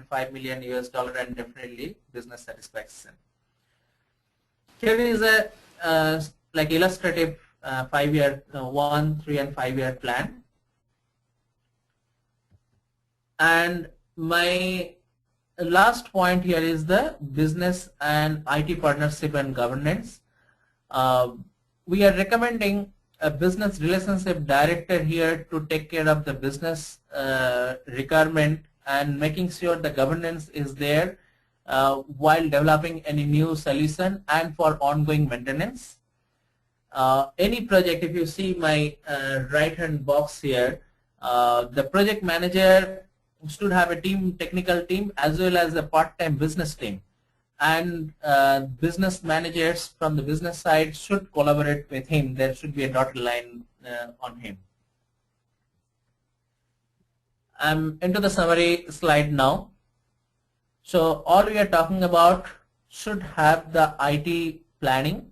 $5 million and definitely business satisfaction. Here is a like illustrative 5-year, 1, 3, and 5-year plan. And my last point here is the business and IT partnership and governance. We are recommending a business relationship director here to take care of the business requirement and making sure the governance is there while developing any new solution and for ongoing maintenance. Any project, if you see my right hand box here, the project manager should have a technical team as well as a part-time business team, and business managers from the business side should collaborate with him. There should be a dotted line on him. I'm into the summary slide now. So all we are talking about should have the IT planning,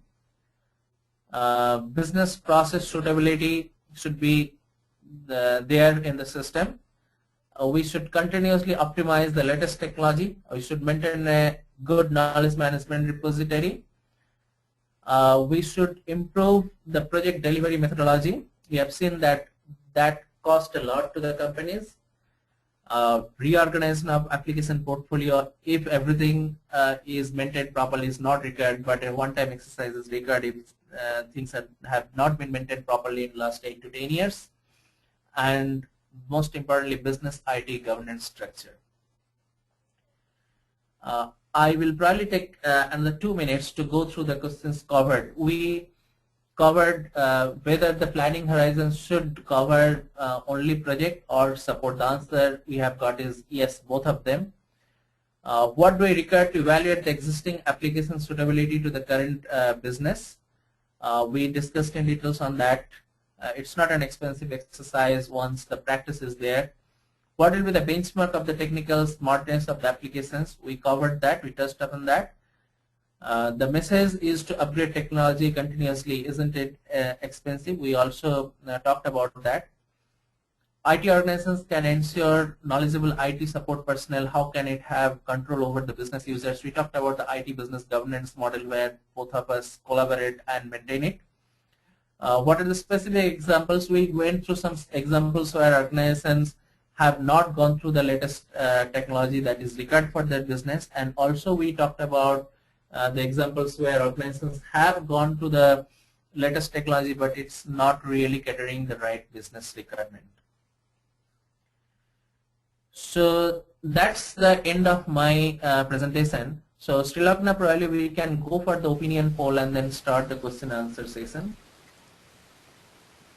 business process suitability should be there in the system. We should continuously optimize the latest technology. We should maintain a good knowledge management repository. We should improve the project delivery methodology. We have seen that cost a lot to the companies. Reorganization of application portfolio, if everything is maintained properly, is not required, but a one-time exercise is required if things have not been maintained properly in the last 8 to 10 years. And most importantly, business IT governance structure. I will probably take another 2 minutes to go through the questions covered. We covered whether the planning horizon should cover only project or support. The answer we have got is yes, both of them. What do we require to evaluate the existing application suitability to the current business? We discussed in details on that. It's not an expensive exercise once the practice is there. What will be the benchmark of the technical smartness of the applications? We covered that, we touched upon that. The message is to upgrade technology continuously. Isn't it expensive? We also talked about that. IT organizations can ensure knowledgeable IT support personnel. How can it have control over the business users? We talked about the IT business governance model where both of us collaborate and maintain it. What are the specific examples? We went through some examples where organizations have not gone through the latest technology that is required for their business, and also we talked about the examples where organizations have gone to the latest technology but it's not really catering the right business requirement. So that's the end of my presentation. So Srilakna, probably we can go for the opinion poll and then start the question and answer session.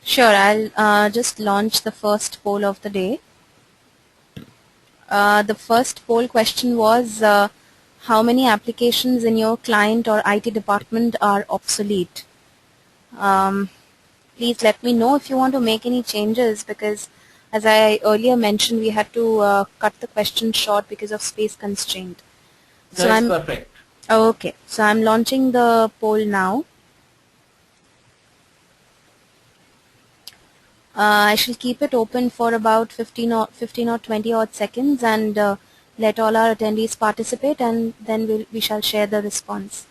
Sure, I'll just launch the first poll of the day. The first poll question was how many applications in your client or IT department are obsolete? Please let me know if you want to make any changes, because as I earlier mentioned, we had to cut the question short because of space constraint. So that's perfect. Okay, so I'm launching the poll now. I shall keep it open for about 15 or 20 odd seconds and let all our attendees participate, and then we shall share the response.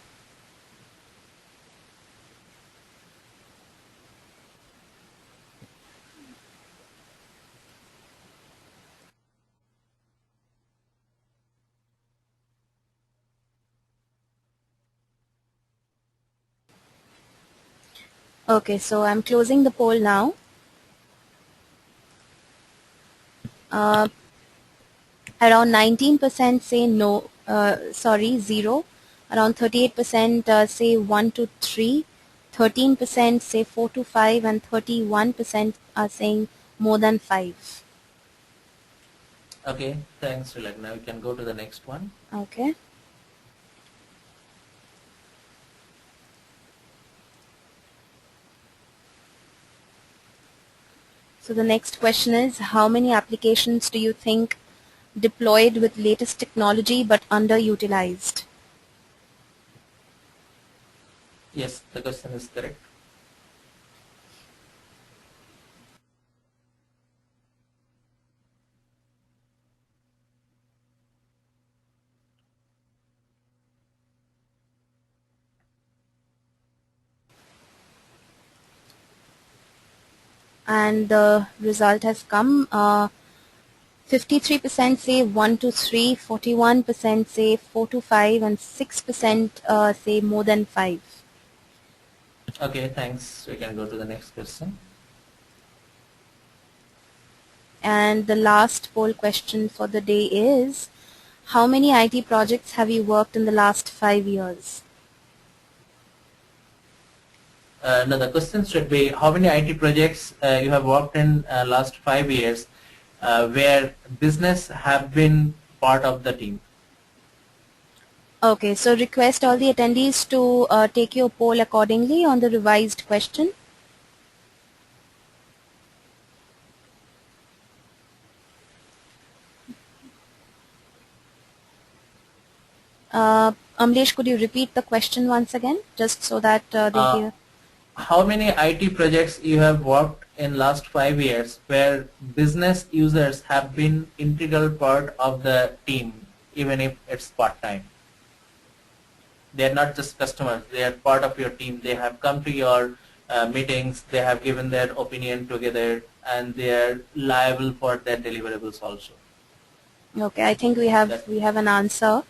Okay, so I'm closing the poll now. Around 19% say no, 0. Around 38% say 1 to 3. 13% say 4 to 5, and 31% are saying more than 5. Okay, thanks, Rilak. Now we can go to the next one. Okay. So the next question is, how many applications do you think deployed with latest technology but underutilized? Yes, the question is correct. and the result has come. 53% say 1 to 3, 41% say 4 to 5, and 6% say more than 5. Okay, thanks. We can go to the next question. And the last poll question for the day is, how many IT projects have you worked in the last 5 years? No, the question should be how many IT projects you have worked in last 5 years where business have been part of the team. Okay, so request all the attendees to take your poll accordingly on the revised question. Amlesh, could you repeat the question once again, just so that they Uh, hear? how many IT projects you have worked in last 5 years where business users have been integral part of the team, even if it's part-time? They are not just customers, they are part of your team. They have come to your meetings, they have given their opinion together, and they are liable for their deliverables also. Okay, I think we have an answer.